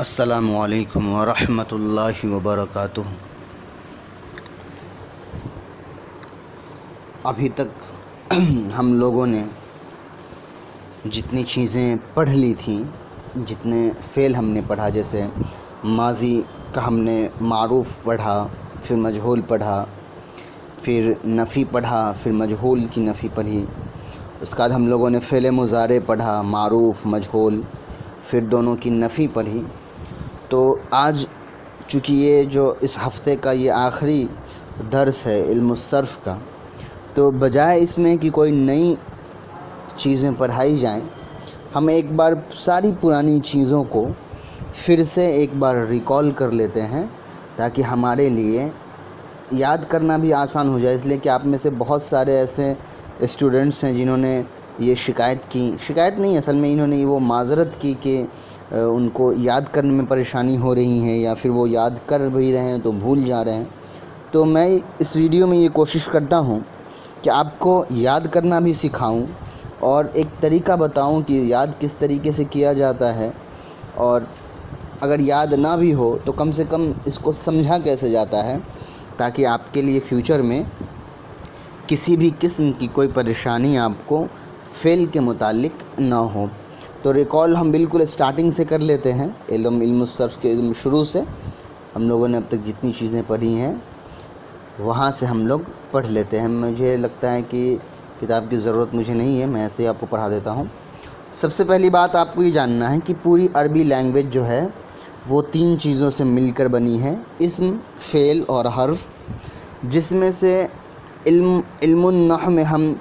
अस्सलामु अलैकुम वरहमतुल्लाहि वबरकातुहू। अभी तक हम लोगों ने जितनी चीज़ें पढ़ ली थी, जितने फ़ेल हमने पढ़ा, जैसे माज़ी का हमने मारूफ़ पढ़ा, फिर मजहूल पढ़ा, फिर नफ़ी पढ़ा, फिर मजहूल की नफ़ी पढ़ी। उसके बाद हम लोगों ने फ़ेल मुज़ारे पढ़ा, मारूफ़ मजहूल, फिर दोनों की नफ़ी पढ़ी। तो आज चूँकि ये जो इस हफ़्ते का ये आखिरी दर्स है इल्मुस सर्फ़ का, तो बजाय इसमें कि कोई नई चीज़ें पढ़ाई जाएं, हम एक बार सारी पुरानी चीज़ों को फिर से एक बार रिकॉल कर लेते हैं, ताकि हमारे लिए याद करना भी आसान हो जाए। इसलिए कि आप में से बहुत सारे ऐसे स्टूडेंट्स हैं जिन्होंने ये शिकायत नहीं, असल में इन्होंने वो माज़रत की कि उनको याद करने में परेशानी हो रही है, या फिर वो याद कर भी रहे हैं तो भूल जा रहे हैं। तो मैं इस वीडियो में ये कोशिश करता हूँ कि आपको याद करना भी सिखाऊं और एक तरीका बताऊं कि याद किस तरीके से किया जाता है, और अगर याद ना भी हो तो कम से कम इसको समझा कैसे जाता है, ताकि आपके लिए फ़्यूचर में किसी भी किस्म की कोई परेशानी आपको फ़ेल के मुतालिक ना हो। तो रिकॉल हम बिल्कुल स्टार्टिंग से कर लेते हैं, इल्मुस सर्फ़ के इल्म शुरू से। हम लोगों ने अब तक जितनी चीज़ें पढ़ी हैं वहाँ से हम लोग पढ़ लेते हैं। मुझे लगता है कि किताब की ज़रूरत मुझे नहीं है, मैं ऐसे ही आपको पढ़ा देता हूँ। सबसे पहली बात आपको ये जानना है कि पूरी अरबी लैंग्वेज जो है वो तीन चीज़ों से मिलकर बनी है, इस्म, फ़ेल और हर्फ, जिसमें से इल्मुन नहव में हम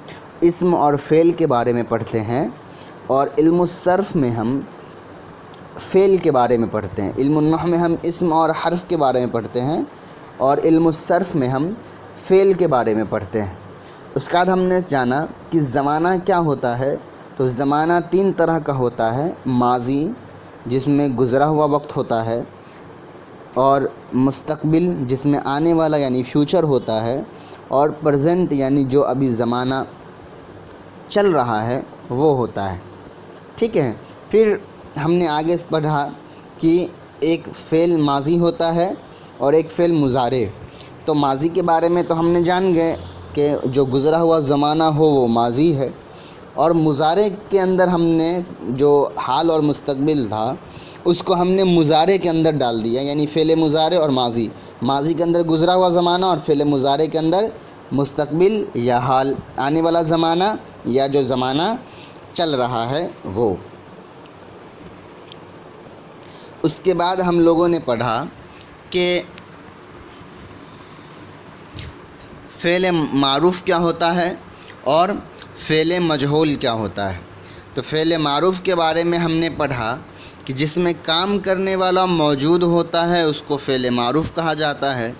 इस्म और फ़ेल के बारे में पढ़ते हैं, और इल्मुस सर्फ़ में हम फ़ेल के बारे में पढ़ते हैं। इल्मुन नहव में हम इस्म और हर्फ के बारे में पढ़ते हैं, और इल्मुस सर्फ़ में हम फ़ेल के बारे में पढ़ते हैं। उसके बाद हमने जाना कि ज़माना क्या होता है। तो ज़माना तीन तरह का होता है, माज़ी जिसमें गुज़रा हुआ वक्त होता है, और मुस्तक़बिल जिसमें आने वाला यानी फ्यूचर होता है, और प्रेजेंट यानी जो अभी ज़माना चल रहा है वो होता है। ठीक है। फिर हमने आगे पढ़ा कि एक फ़ेल माज़ी होता है और एक फ़ेल मुज़ारे। तो माज़ी के बारे में तो हमने जान गए कि जो गुज़रा हुआ ज़माना हो वो माज़ी है, और मुज़ारे के अंदर हमने जो हाल और मुस्तक़बिल था उसको हमने मुज़ारे के अंदर डाल दिया, यानी फ़ेल मुज़ारे और माज़ी। माज़ी के अंदर गुज़रा हुआ ज़माना और फ़ेल मुज़ारे के अंदर मुस्तक़बिल या हाल, आने वाला ज़माना या जो ज़माना चल रहा है वो। उसके बाद हम लोगों ने पढ़ा कि फ़ेल मारूफ़ क्या होता है और फ़ेल मजहूल क्या होता है। तो फ़ेल मारूफ़ के बारे में हमने पढ़ा कि जिसमें काम करने वाला मौजूद होता है उसको फ़ेल मारूफ़ कहा जाता है,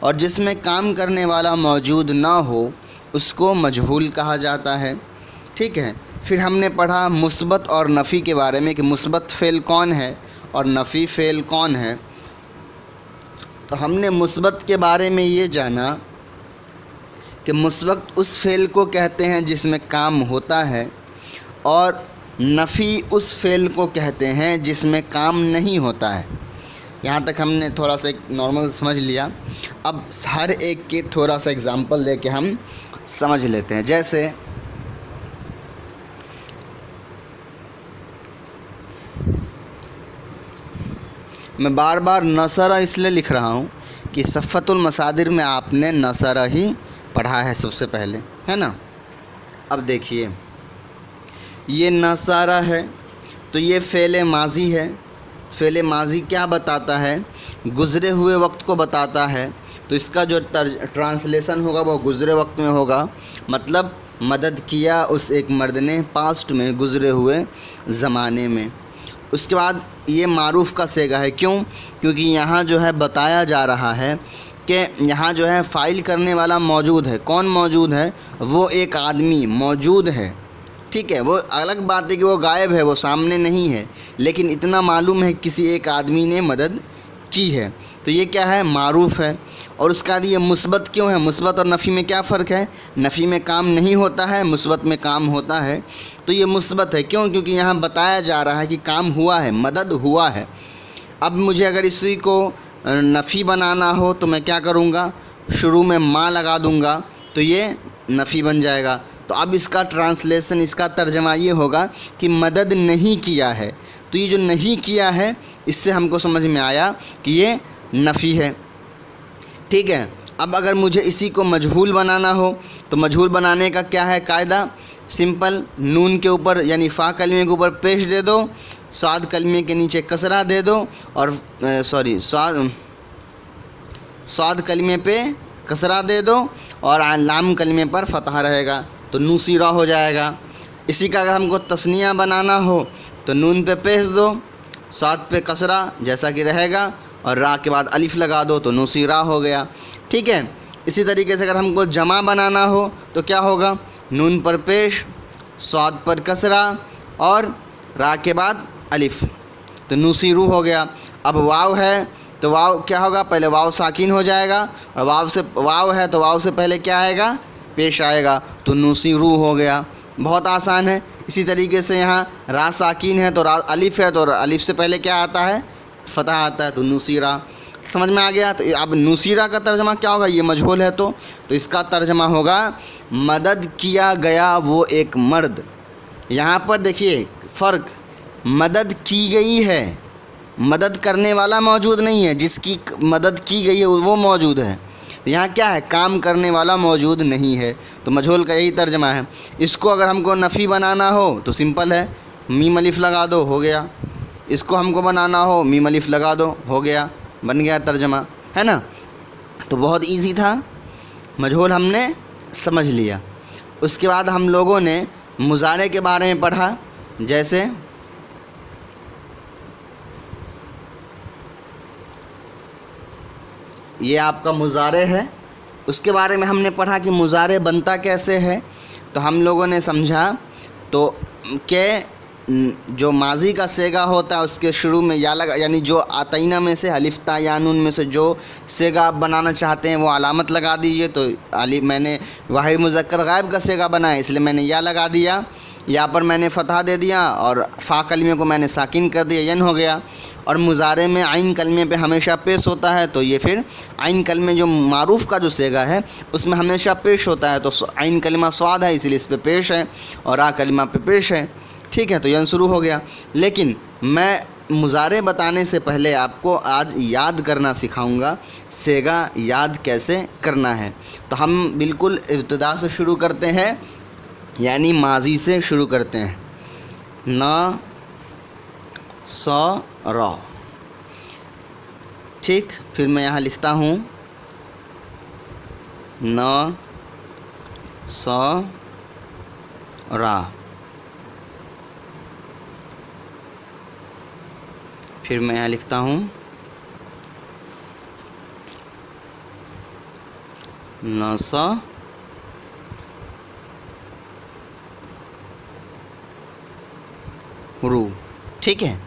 और जिसमें काम करने वाला मौजूद ना हो उसको मजहूल कहा जाता है। ठीक है। फिर हमने पढ़ा मुस्बत और नफ़ी के बारे में कि मुस्बत फ़ेल कौन है और नफ़ी फ़ेल कौन है। तो हमने मुस्बत के बारे में ये जाना कि मुस्बत उस फ़ेल को कहते हैं जिसमें काम होता है, और नफ़ी उस फ़ेल को कहते हैं जिसमें काम नहीं होता है। यहाँ तक हमने थोड़ा सा एक नॉर्मल समझ लिया। अब हर एक के थोड़ा सा एग्ज़ाम्पल दे के हम समझ लेते हैं। जैसे मैं बार बार नसरा इसलिए लिख रहा हूँ कि सफ़तुल मसादिर में आपने नसरा ही पढ़ा है सबसे पहले, है ना। अब देखिए ये नसरा है, तो ये फ़ेल माज़ी है। फ़ेल माज़ी क्या बताता है? गुज़रे हुए वक्त को बताता है। तो इसका जो ट्रांसलेशन होगा वो गुज़रे वक्त में होगा, मतलब मदद किया उस एक मर्द ने पास्ट में, गुज़रे हुए ज़माने में। उसके बाद ये मारूफ़ का सेगा है। क्यों? क्योंकि यहाँ जो है बताया जा रहा है कि यहाँ जो है फ़ाइल करने वाला मौजूद है। कौन मौजूद है? वो एक आदमी मौजूद है। ठीक है, वो अलग बात है कि वो गायब है, वो सामने नहीं है, लेकिन इतना मालूम है किसी एक आदमी ने मदद की है। तो ये क्या है? मारूफ़ है। और उसका ये मुस्बत क्यों है? मुस्बत और नफ़ी में क्या फ़र्क है? नफ़ी में काम नहीं होता है, मुस्बत में काम होता है। तो ये मुस्बत है। क्यों? क्योंकि यहाँ बताया जा रहा है कि काम हुआ है, मदद हुआ है। अब मुझे अगर इसी को नफ़ी बनाना हो तो मैं क्या करूँगा? शुरू में माँ लगा दूँगा तो ये नफ़ी बन जाएगा। तो अब इसका ट्रांसलेशन, इसका तर्जमा ये होगा कि मदद नहीं किया है। तो ये जो नहीं किया है इससे हमको समझ में आया कि ये नफ़ी है। ठीक है। अब अगर मुझे इसी को मजहूल बनाना हो तो मजहूल बनाने का क्या है कायदा? सिंपल, नून के ऊपर यानी फ़ा कलमे के ऊपर पेश दे दो, साद कलमे के नीचे कसरा दे दो, और साद कलमे पे कसरा दे दो और लाम कलमे पर फ़तहा रहेगा तो नूसीरा हो जाएगा। इसी का अगर हमको तस्निया बनाना हो तो नून पे पेश दो, साद पे कसरा जैसा कि रहेगा, और रा के बाद अलिफ लगा दो तो नूसीरा हो गया। ठीक है। इसी तरीके से अगर हमको जमा बनाना हो तो क्या होगा? नून पर पेश, साद पर कसरा और रा के बाद अलिफ तो नूसीरू हो गया। अब वाव है तो वाव क्या होगा? पहले वाव साकिन हो जाएगा, और वाव है तो वाव से पहले क्या आएगा? पेश आएगा तो नूसीरू हो गया। बहुत आसान है। इसी तरीके से यहाँ रा साकिन है तो अलिफ है तो अलिफ से पहले क्या आता है? फ़तह आता है तो नूसीरा। समझ में आ गया? तो अब नूसीरा का तर्जमा क्या होगा? ये मजहूल है तो इसका तर्जमा होगा मदद किया गया वो एक मर्द। यहाँ पर देखिए फ़र्क, मदद की गई है, मदद करने वाला मौजूद नहीं है, जिसकी मदद की गई है वो मौजूद है। यहाँ क्या है? काम करने वाला मौजूद नहीं है। तो मजहूल का यही तर्जमा है। इसको अगर हमको नफ़ी बनाना हो तो सिंपल है, मीम अलिफ लगा दो, हो गया। इसको हमको बनाना हो मीम अलिफ लगा दो, हो गया, बन गया तर्जमा, है ना। तो बहुत इजी था, मजहूल हमने समझ लिया। उसके बाद हम लोगों ने मुज़ारे के बारे में पढ़ा। जैसे ये आपका मुज़ारे है, उसके बारे में हमने पढ़ा कि मुज़ारे बनता कैसे है। तो हम लोगों ने समझा तो कि जो माजी का सेगा होता है उसके शुरू में या लगा, यानी जो आतईना में से अलिफ ता या नून में से जो सेगा आप बनाना चाहते हैं वो अलामत लगा दीजिए। तो मैंने वाहिद मुज़क्कर गायब का सेगा बनाया इसलिए मैंने या लगा दिया, या पर मैंने फ़तहा दे दिया और फ़ा कलमे को मैंने साकिन कर दिया, यन हो गया। और मुज़ारे में आइन कलमे पे हमेशा पेश होता है तो ये फिर आइन कलमे जो मारूफ़ का जो सेगा है उसमें हमेशा पेश होता है। तो आइन कलमा स्वाद है इसलिए इस पर पेश है, और आ कलमा पे पेश है। ठीक है, तो यन शुरू हो गया। लेकिन मैं मुज़ारे बताने से पहले आपको आज याद करना सिखाऊंगा, सेगा याद कैसे करना है। तो हम बिल्कुल इब्तिदा से शुरू करते हैं, यानी माजी से शुरू करते हैं। न स र। ठीक, फिर मैं यहाँ लिखता हूँ न स रा, फिर मैं यहाँ लिखता हूँ न स रू। ठीक है,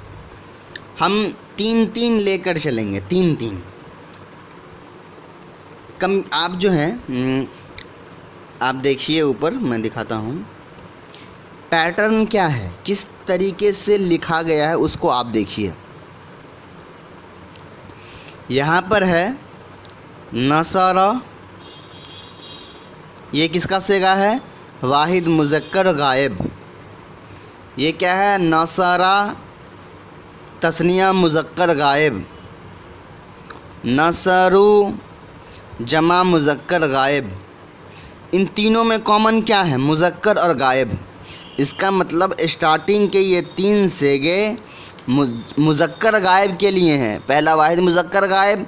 हम 3-3 लेकर चलेंगे, 3-3 कम। आप जो हैं आप देखिए ऊपर, मैं दिखाता हूँ पैटर्न क्या है, किस तरीके से लिखा गया है उसको आप देखिए। यहाँ पर है नसरा, ये किसका सेगा है? वाहिद मुज़क्कर गायब। ये क्या है? नसरा तस्निया मुज़क्कर गायब, नसरू जमा मुज़क्कर गायब। इन तीनों में कॉमन क्या है? मुज़क्कर और गायब। इसका मतलब स्टार्टिंग के ये 3 सेगे मुज़क्कर गायब के लिए हैं। पहला वाहिद मुज़क्कर गायब,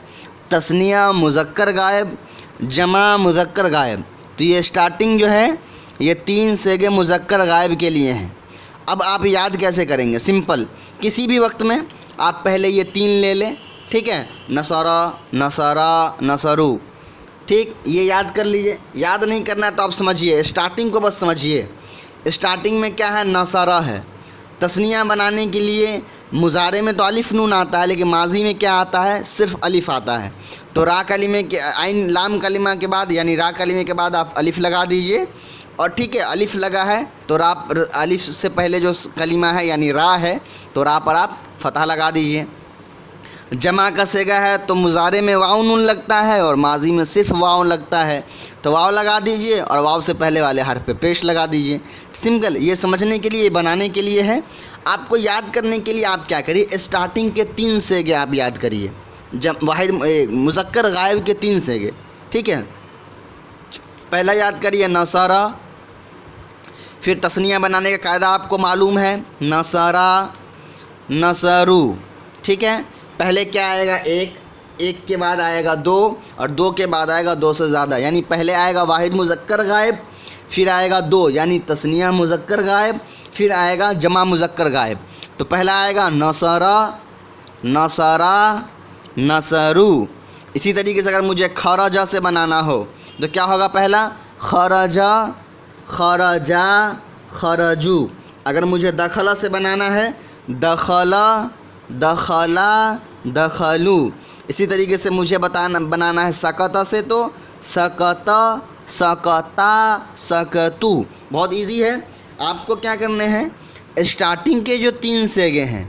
तस्निया मुज़क्कर गायब, जमा मुज़क्कर गायब। तो ये स्टार्टिंग जो है ये 3 सेगे मुज़क्कर गायब के लिए हैं। अब आप याद कैसे करेंगे? सिंपल, किसी भी वक्त में आप पहले ये 3 ले लें, ठीक है, नसरा, नसरा, नसरू, ठीक, ये याद कर लीजिए। याद नहीं करना है तो आप समझिए, स्टार्टिंग को बस समझिए। स्टार्टिंग में क्या है? नसरा है। तस्निया बनाने के लिए मुजारे में तो अलिफ नून आता है, लेकिन माजी में क्या आता है? सिर्फ अलिफ आता है। तो रा कलिमे के आइन लाम कलिमा के बाद यानी रा कलिमे के बाद आप अलिफ लगा दीजिए, और ठीक है, अलिफ लगा है तो रा, अलिफ से पहले जो कलिमा है यानी रा है तो रा पर आप फतह लगा दीजिए। जमा का सेगा है तो मुजारे में वाव नून लगता है और माजी में सिर्फ वाव लगता है, तो वाव लगा दीजिए और वाव से पहले वाले हर्फ पे पेश लगा दीजिए। सिंपल, ये समझने के लिए, बनाने के लिए है। आपको याद करने के लिए आप क्या करिए, स्टार्टिंग के 3 सेगे आप याद करिए, जब वाहिद मुज़क्कर गायब के 3 सेगे, ठीक है। पहला याद करिए नसरा, फिर तस्निया बनाने का कायदा आपको मालूम है, नसरा, नसरू, ठीक है। पहले क्या आएगा? 1, 1 के बाद आएगा 2 और 2 के बाद आएगा 2 से ज़्यादा, यानी पहले आएगा वाहिद मुज़क्कर गायब, फिर आएगा 2 यानी तस्निया मुज़क्कर गायब, फिर आएगा जमा मुज़क्कर गायब। तो पहला आएगा नसरा, नसरा, नसरू। इसी तरीके से अगर मुझे खरजा से बनाना हो तो क्या होगा? पहला खरजा, खरजा, खरजू। अगर मुझे दखला से बनाना है, दखला, दखला, दखलू। इसी तरीके से मुझे बनाना है सकता से तो सकता, सकता, सकतू। बहुत इजी है। आपको क्या करने हैं? स्टार्टिंग के जो 3 सेगे हैं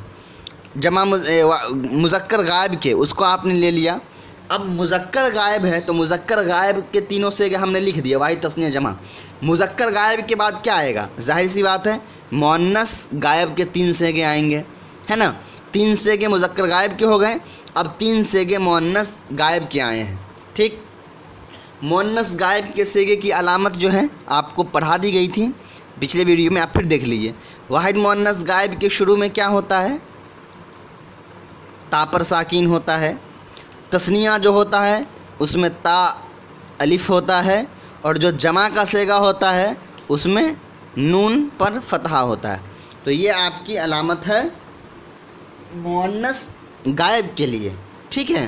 जमा मुज़क्कर गायब के, उसको आपने ले लिया। अब मुज़क्कर गायब है तो मुज़क्कर गायब के तीनों सेगे हमने लिख दिया, वाहिद तस्निया जमा। मुज़क्कर गायब के बाद क्या आएगा? जाहिर सी बात है, मुअन्नस गायब के 3 सेगे आएंगे, है ना। 3 सेगे मुज़क्कर गायब के हो गए, अब 3 सेगे मुअन्नस गायब के आए हैं, ठीक। मुअन्नस गायब के सेगे की अलामत जो है आपको पढ़ा दी गई थी पिछले वीडियो में, आप फिर देख लीजिए। वाहिद मुअन्नस गायब के शुरू में क्या होता है? ता पर साकिन होता है। तस्निया जो होता है उसमें ता अलिफ होता है, और जो जमा का सेगा होता है उसमें नून पर फतहा होता है। तो ये आपकी अलामत है मुअन्नस गायब के लिए, ठीक है।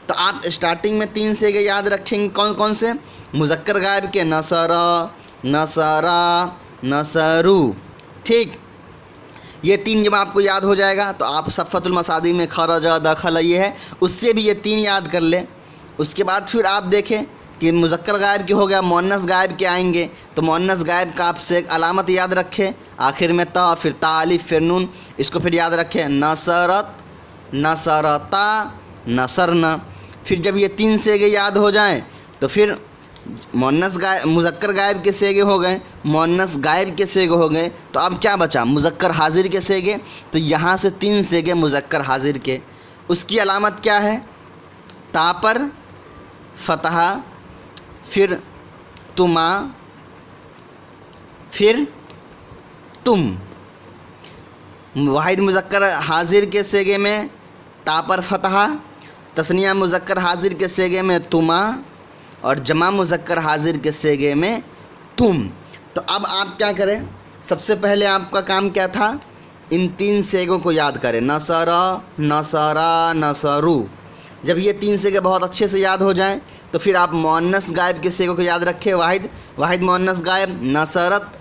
तो आप स्टार्टिंग में 3 सेगे याद रखेंगे, कौन कौन से? मुज़क्कर गायब के नसरा, नसरा, नसरू, ठीक। ये 3 जब आपको याद हो जाएगा तो आप सफ़तुल मसादी में खरजा, दखला ये है, उससे भी ये 3 याद कर लें। उसके बाद फिर आप देखें कि मुज़क्कर गायब के हो गया, मुअन्नस गायब के आएंगे, तो मुअन्नस गायब का आपसे एक अलामत याद रखें, आखिर में ता, फिर ता अलिफ, फिर नून, इसको फिर याद रखें, नसरत, नसरता, नसरना। फिर जब ये 3 सेगे याद हो जाएं तो फिर मुज़क्कर गायब के सेगे हो गए, मुअन्नस गायब के सेगे हो गए, तो अब क्या बचा? मुज़क्कर हाजिर के सेगे। तो यहाँ से 3 सेगे मुज़क्कर हाजिर के, उसकी अलामत क्या है? ता पर फतहा, फिर तुमा, फिर तुम। वाहिद मुज़क्कर हाजिर के सेगे में ता पर फतहा, तस्निया मुज़क्कर हाजिर के सेगे में तुमा, और जमा मुज़क्कर हाजिर के सेगे में तुम। तो अब आप क्या करें? सबसे पहले आपका काम क्या था? इन 3 सेगों को याद करें, नसरा, नसरा, नसरू। जब ये 3 सेगे बहुत अच्छे से याद हो जाएं तो फिर आप मुअन्नस गायब के सेगों को याद रखें, वाहिद मुअन्नस गायब नसरत,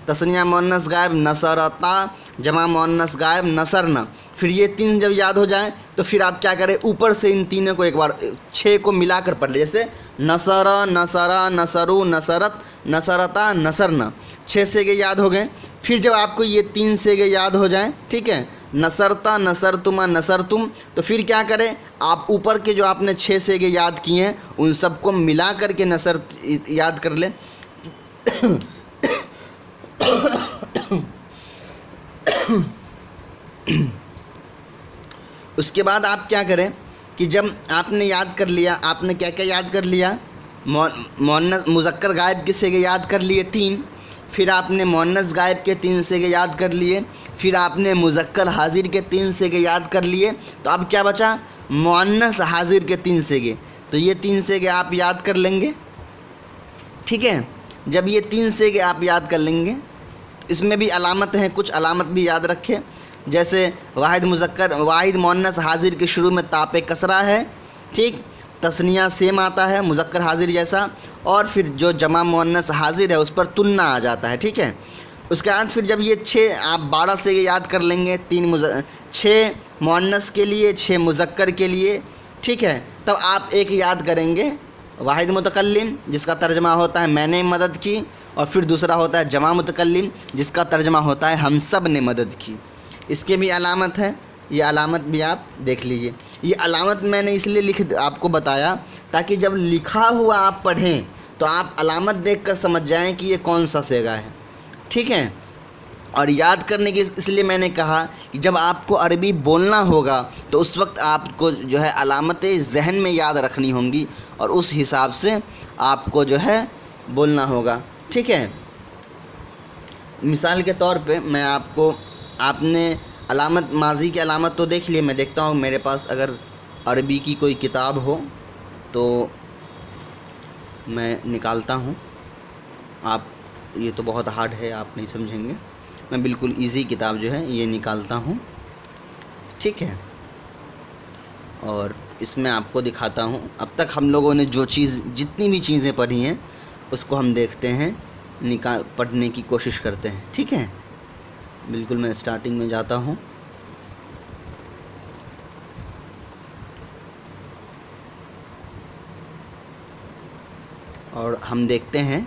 तस्निया मुअन्नस गायब नसरता, जमा मुअन्नस गायब नसरना। फिर ये 3 जब याद हो जाएं तो फिर आप क्या करें? ऊपर से इन तीनों को एक बार 6 को मिलाकर पढ़ ले, जैसे नसरा, नसरा, नसरू, नसरत, नसरता, नसरना। 6 सेगे याद हो गए। फिर जब आपको ये 3 सेगे याद हो जाएं, ठीक है, नसरता, नसरतुमा, नसरतुम, तो फिर क्या करें? आप ऊपर के जो आपने 6 सेगे याद किए हैं उन सबको मिला कर के नसर याद कर लें। उसके बाद आप क्या करें कि जब आपने याद कर लिया, आपने क्या क्या याद कर लिया? मुअन्नस मुज़क्कर गायब के सेगे याद कर लिए 3, फिर आपने मुअन्नस गायब के 3 सेगे याद कर लिए, फिर आपने मुज़क्कर हाजिर के 3 सेगे याद कर लिए। तो अब क्या बचा? मुअन्नस हाजिर के 3 सेगे। तो ये 3 सेगे आप याद कर लेंगे, ठीक है। जब ये 3 सेगे आप याद कर लेंगे, इसमें भी अलामत हैं, कुछ अलामत भी याद रखें। जैसे वाहिद मुज़क्कर वाहिद मुअन्नस हाजिर के शुरू में तापे कसरा है, ठीक, तस्निया सेम आता है मुज़क्कर हाजिर जैसा, और फिर जो जमा मुअन्नस हाजिर है उस पर तुन्ना आ जाता है, ठीक है। उसके बाद फिर जब ये 6 आप 12 से याद कर लेंगे, 6 मुअन्नस के लिए, 6 मुज़क्कर के लिए, ठीक है, तब आप एक याद करेंगे वाहिद मुतकल्लिम जिसका तर्जमा होता है मैंने मदद की, और फिर दूसरा होता है जमा मुतकल्लिम जिसका तर्जमा होता है हम सब ने मदद की। इसके भी अलामत है, ये अलामत भी आप देख लीजिए। ये अलामत मैंने इसलिए आपको बताया ताकि जब लिखा हुआ आप पढ़ें तो आप अलामत देखकर समझ जाएं कि ये कौन सा सेगा है, ठीक है। और याद करने की इसलिए मैंने कहा कि जब आपको अरबी बोलना होगा तो उस वक्त आपको जो है अलामतें जहन में याद रखनी होंगी और उस हिसाब से आपको जो है बोलना होगा, ठीक है। मिसाल के तौर पे मैं आपको, आपने अलामत माजी की अलामत तो देख लिए, मैं देखता हूँ मेरे पास अगर अरबी की कोई किताब हो तो मैं निकालता हूँ। आप, ये तो बहुत हार्ड है, आप नहीं समझेंगे, मैं बिल्कुल इजी किताब जो है ये निकालता हूँ, ठीक है। और इसमें आपको दिखाता हूँ अब तक हम लोगों ने जो चीज़ जितनी भी चीज़ें पढ़ी हैं उसको हम देखते हैं, पढ़ने की कोशिश करते हैं, ठीक है। बिल्कुल मैं स्टार्टिंग में जाता हूँ। और हम देखते हैं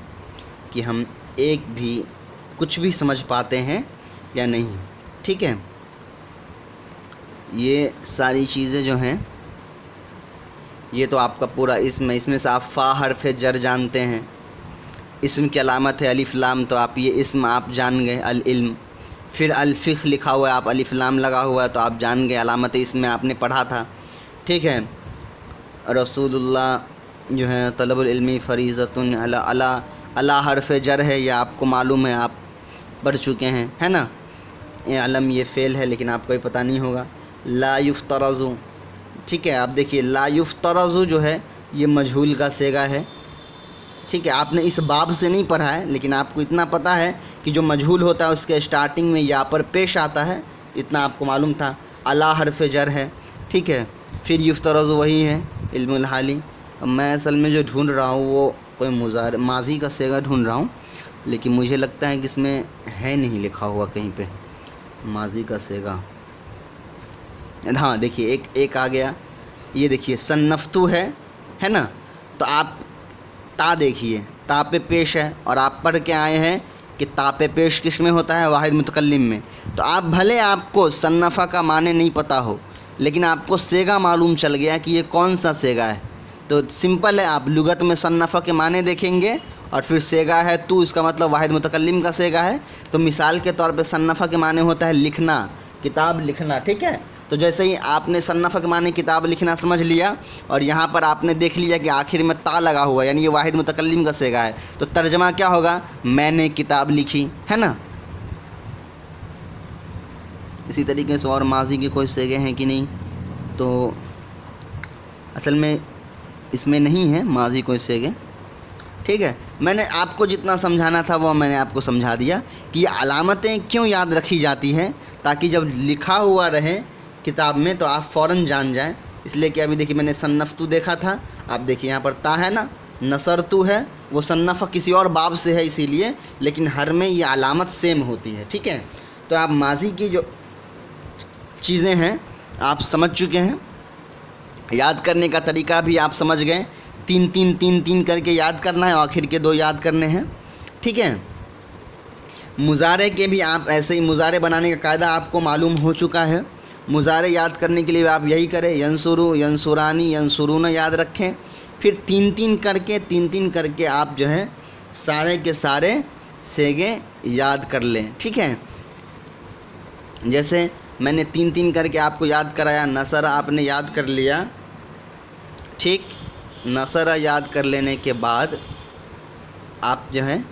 कि हम एक भी कुछ भी समझ पाते हैं या नहीं, ठीक है। ये सारी चीज़ें जो हैं ये तो आपका पूरा इसमें से आप फ़ा हर्फ़ जर जानते हैं, इस्म की अलामत है अलिफ लाम, तो आप ये इस्म आप जान गए अल इल्म। फिर अल फ़िख लिखा हुआ है, आप अलिफ लाम लगा हुआ है तो आप जान गए अलामत इसमें आपने पढ़ा था, ठीक है। रसूलुल्लाह जो है तलबुल इल्मी फ़रीज़तुन अला हर्फ़ जर है, ये आपको मालूम है, आप पढ़ चुके हैं, है ना। अलम ये फ़ेल है लेकिन आपको भी पता नहीं होगा। ला युफ्तरज़ु, ठीक है, आप देखिए ला युफ्तरज़ु जो है ये मजहूल का सेगा है, ठीक है। आपने इस बाब से नहीं पढ़ा है लेकिन आपको इतना पता है कि जो मजहूल होता है उसके स्टार्टिंग में या पर पेश आता है, इतना आपको मालूम था। अला हर्फ़ जर है, ठीक है। फिर युफ्तरज़ु वही है इल्मुल हाली। मैं असल में जो ढूंढ रहा हूँ वो कोई माजी का सेगा ढूंढ रहा हूँ, लेकिन मुझे लगता है कि इसमें है नहीं लिखा हुआ कहीं पे माजी का सेगा। हाँ देखिए एक आ गया, ये देखिए सन्नफ़तु है ना। तो आप ता देखिए, ता पे पेश है और आप पढ़ के आए हैं कि ता पे पेश किस में होता है, वाहिद मुतकल्लिम में। तो आप भले आपको सन्नफ़ा का माने नहीं पता हो लेकिन आपको सेगा मालूम चल गया कि ये कौन सा सेगा है। तो सिंपल है, आप लुगत में सन्नफ़ा के माने देखेंगे और फिर सेगा है तू, इसका मतलब वाहिद मुतकल्लिम का सेगा है। तो मिसाल के तौर पे सन्नफ़ा के माने होता है लिखना, किताब लिखना, ठीक है। तो जैसे ही आपने सन्नफ़ा के माने किताब लिखना समझ लिया और यहाँ पर आपने देख लिया कि आखिर में ता लगा हुआ यानी ये वाहिद मुतकल्लिम का सेगा है, तो तर्जमा क्या होगा, मैंने किताब लिखी, है ना। इसी तरीके से और माजी के कोई सेगे हैं कि नहीं, तो असल में इसमें नहीं है माजी कोई सेगे, ठीक है। मैंने आपको जितना समझाना था वो मैंने आपको समझा दिया कि ये अलामतें क्यों याद रखी जाती हैं, ताकि जब लिखा हुआ रहे किताब में तो आप फ़ौरन जान जाएं। इसलिए कि अभी देखिए मैंने सन्नफ़तु देखा था, आप देखिए यहाँ पर ता है ना, नसरतु है, वो सन्नफ़ा किसी और बाब से है इसीलिए, लेकिन हर में ये अलामत सेम होती है, ठीक है। तो आप माजी की जो चीज़ें हैं आप समझ चुके हैं, याद करने का तरीका भी आप समझ गए, 3-3-3-3 करके याद करना है, आखिर के 2 याद करने हैं, ठीक है। मुज़ारे के भी आप ऐसे ही मुज़ारे बनाने का कायदा आपको मालूम हो चुका है। मुज़ारे याद करने के लिए आप यही करें, यंसुरु, यंसुरानी, यंसुरून याद रखें, फिर 3-3 करके आप जो है सारे के सारे सेगे याद कर लें, ठीक है। जैसे मैंने 3-3 करके आपको याद कराया, नसरा आपने याद कर लिया, ठीक। नसरा याद कर लेने के बाद आप जो है,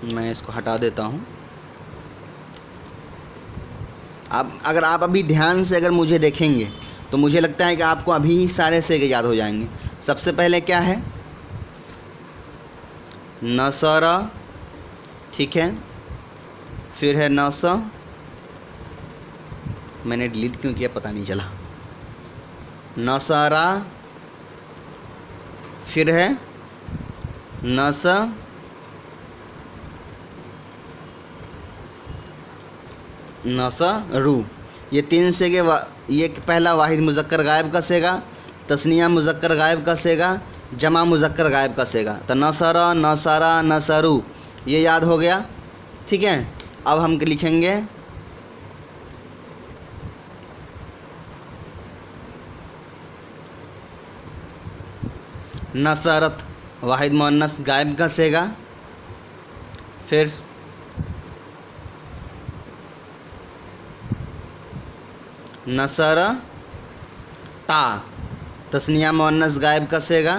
मैं इसको हटा देता हूँ। अब अगर आप अभी ध्यान से अगर मुझे देखेंगे तो मुझे लगता है कि आपको अभी ही सारे सेगे याद हो जाएंगे। सबसे पहले क्या है, नसरा, ठीक है। फिर है नस, मैंने डिलीट क्यों किया पता नहीं चला, नसारा। फिर है नस, नसरू। ये 3 सेगे, ये पहला वाहिद मुज़क्कर गायब का सेगा, तस्निया मुज़क्कर गायब का सेगा, जमा मुज़क्कर गायब का सेगा। तो नसरा, नसरा, नसरू, ये याद हो गया, ठीक है। अब हम लिखेंगे नसरत, वाहिद मुअन्नस गायब का सेगा। फिर नसर ता, तस्निया मुअन्नस गायब का सेगा।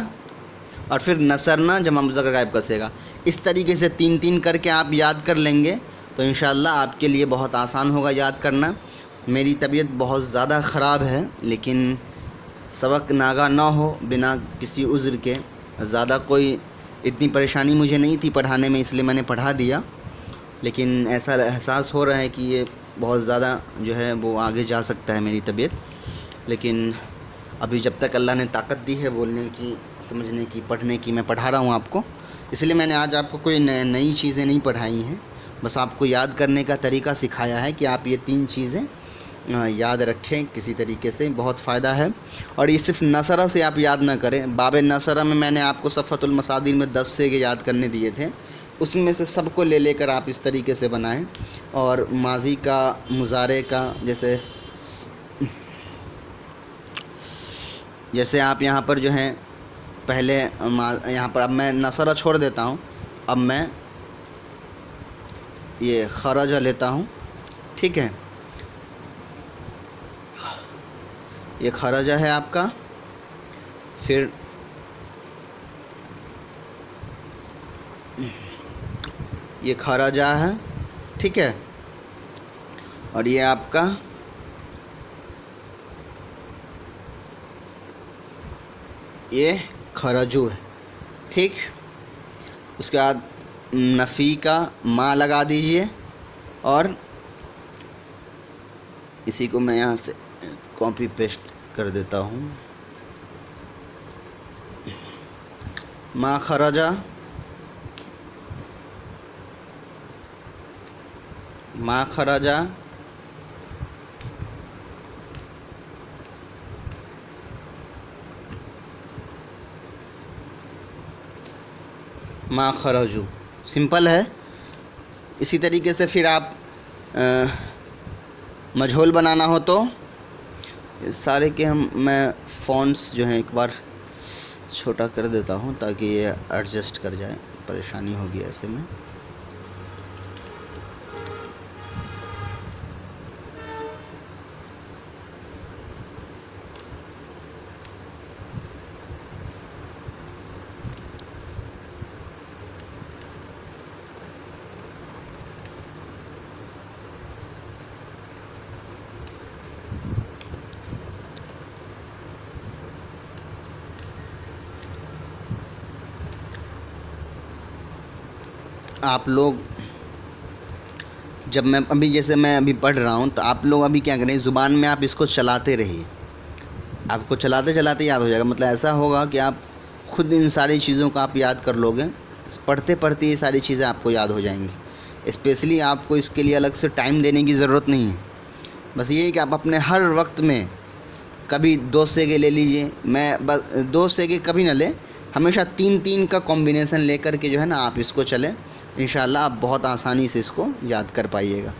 और फिर नसरना, जमा मुज़क्कर गायब का सेगा। इस तरीके से 3-3 करके आप याद कर लेंगे तो इंशाअल्लाह आपके लिए बहुत आसान होगा याद करना। मेरी तबीयत बहुत ज़्यादा ख़राब है, लेकिन सबक नागा ना हो बिना किसी उज़्र के, ज़्यादा कोई इतनी परेशानी मुझे नहीं थी पढ़ाने में, इसलिए मैंने पढ़ा दिया। लेकिन ऐसा एहसास हो रहा है कि ये बहुत ज़्यादा जो है वो आगे जा सकता है मेरी तबीयत। लेकिन अभी जब तक अल्लाह ने ताकत दी है बोलने की, समझने की, पढ़ने की, मैं पढ़ा रहा हूँ आपको। इसलिए मैंने आज आपको कोई नई चीज़ें नहीं पढ़ाई हैं, बस आपको याद करने का तरीका सिखाया है कि आप ये 3 चीज़ें याद रखें किसी तरीके से, बहुत फ़ायदा है। और ये सिर्फ नसरा से आप याद ना करें। बाब नसरा में मैंने आपको सफ़तुल मसादिर में 10 सेगे याद करने दिए थे, उसमें से सबको ले लेकर आप इस तरीके से बनाएं। और माजी का, मुज़ारे का, जैसे आप यहाँ पर जो है पहले यहाँ पर, अब मैं नसरा छोड़ देता हूँ, अब मैं ये खरजा लेता हूँ, ठीक है। ये खरजा है आपका। फिर ये खरजा है, ठीक है। और ये आपका ये खरजू है, ठीक। उसके बाद नफ़ी का माँ लगा दीजिए। और इसी को मैं यहाँ से कॉपी पेस्ट कर देता हूँ। माँ खरजा, माँ खरजा, माँ खरजू, सिंपल है। इसी तरीके से फिर आप मजहूल बनाना हो तो सारे के मैं फ़ॉन्ट्स जो हैं एक बार छोटा कर देता हूँ ताकि ये एडजस्ट कर जाए, परेशानी होगी ऐसे में। आप लोग जब मैं अभी, जैसे मैं अभी पढ़ रहा हूँ, तो आप लोग अभी क्या करें, ज़ुबान में आप इसको चलाते रहिए। आपको चलाते चलाते याद हो जाएगा। मतलब ऐसा होगा कि आप खुद इन सारी चीज़ों को आप याद कर लोगे। पढ़ते पढ़ते ये सारी चीज़ें आपको याद हो जाएंगी। स्पेशली आपको इसके लिए अलग से टाइम देने की ज़रूरत नहीं है। बस ये है कि आप अपने हर वक्त में कभी 2 सेगे ले लीजिए। मैं बस 2 सेगे कभी ना ले, हमेशा 3-3 का कॉम्बिनेशन लेकर के जो है ना आप इसको चलें। इंशाअल्लाह आप बहुत आसानी से इसको याद कर पाइएगा।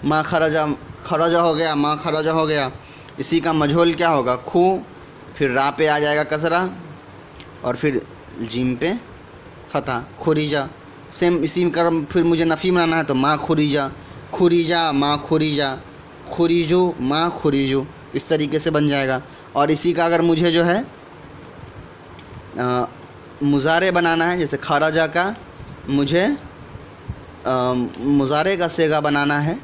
माँ खरजा, खरजा हो गया, माँ खरजा हो गया। इसी का मजहूल क्या होगा, खू, फिर रा पे आ जाएगा कसरा और फिर जीम पे फतह, खुरीजा। सेम इसी का फिर मुझे नफ़ी बनाना है तो माँ खुरीजा, खुरीजा, माँ खुरीजा, खुरीजू, माँ खुरीजू, इस तरीके से बन जाएगा। और इसी का अगर मुझे जो है मुज़ारे बनाना है, जैसे खरजा का मुझे मुज़ारे का सेगा बनाना है,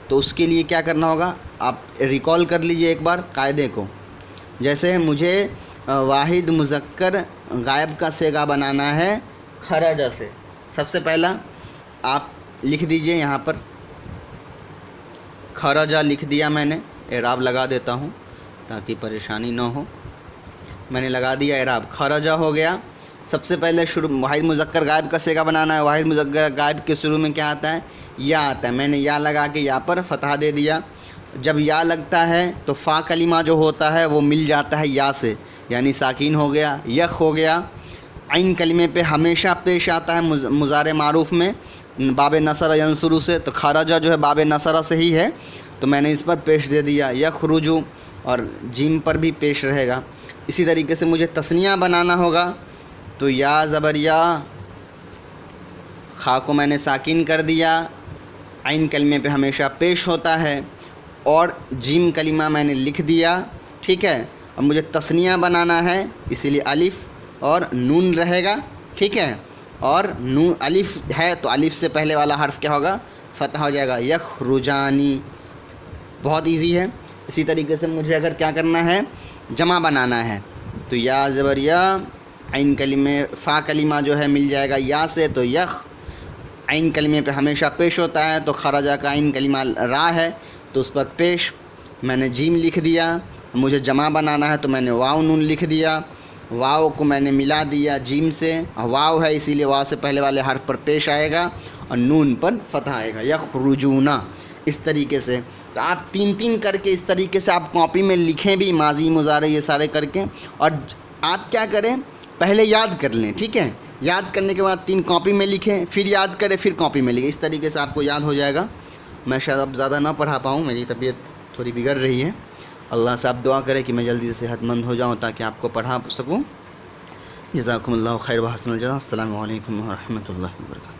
तो उसके लिए क्या करना होगा, आप रिकॉल कर लीजिए एक बार कायदे को। जैसे मुझे वाहिद मुज़क्कर गायब का सेगा बनाना है खरजा से, सबसे पहला आप लिख दीजिए यहाँ पर खरजा लिख दिया मैंने, एराब लगा देता हूँ ताकि परेशानी ना हो। मैंने लगा दिया एराब, खरजा हो गया। सबसे पहले शुरू वाहिद मुज़क्कर गायब का सेगा बनाना है। वाहिद मुज़क्कर गायब के शुरू में क्या आता है? या आता है। मैंने या लगा के या पर फतहा दे दिया। जब या लगता है तो फ़ा कलिमा जो होता है वो मिल जाता है या से, यानी साकिन हो गया, यख हो गया। आइन कलिमे पे हमेशा पेश आता है मुज़ारे मारूफ़ में बाब नसर यंसुरु से, तो खरजा जो है बाब नसर से ही है, तो मैंने इस पर पेश दे दिया। यखरुजु और जीम पर भी पेश रहेगा। इसी तरीके से मुझे तस्निया बनाना होगा, तो या ज़बर या, खा को मैंने साकिन कर दिया, आइन कलिमे पे हमेशा पेश होता है, और जीम कलिमा मैंने लिख दिया। ठीक है, अब मुझे तस्निया बनाना है, इसीलिए अलिफ़ और नून रहेगा। ठीक है, और नून अलिफ़ है तो अलिफ़ से पहले वाला हर्फ क्या होगा? फ़तह हो जाएगा। यखरुजानी, बहुत इजी है। इसी तरीके से मुझे अगर क्या करना है, जमा बनाना है, तो या ज़बर या, आइन कलिमे फ़ा कलिमा जो है मिल जाएगा या से, तो यख आइन कलिमे पे हमेशा पेश होता है, तो खरजा का आइन कलिमा रा है तो उस पर पेश मैंने जीम लिख दिया। मुझे जमा बनाना है तो मैंने वाव नून लिख दिया, वाव को मैंने मिला दिया जीम से, वाव है इसीलिए वाव से पहले वाले हर्फ पर पेश आएगा और नून पर फतह आएगा। यखरुजूना, इस तरीके से। तो आप 3-3 करके इस तरीके से आप कॉपी में लिखें भी, माजी मुज़ारे ये सारे करके, और आप क्या करें, पहले याद कर लें। ठीक है, याद करने के बाद 3 कॉपी में लिखें, फिर याद करें, फिर कॉपी में लिखें। इस तरीके से आपको याद हो जाएगा। मैं शायद अब ज़्यादा ना पढ़ा पाऊँ, मेरी तबीयत थोड़ी बिगड़ रही है। अल्लाह से आप दुआ करें कि मैं जल्दी से सेहतमंद हो जाऊँ ताकि आपको पढ़ा सकूँ। जज़ाकुमुल्लाहु खैर व हसनुल जज़ा। अस्सलामु अलैकुम व रहमतुल्लाहि व बरकातुहू।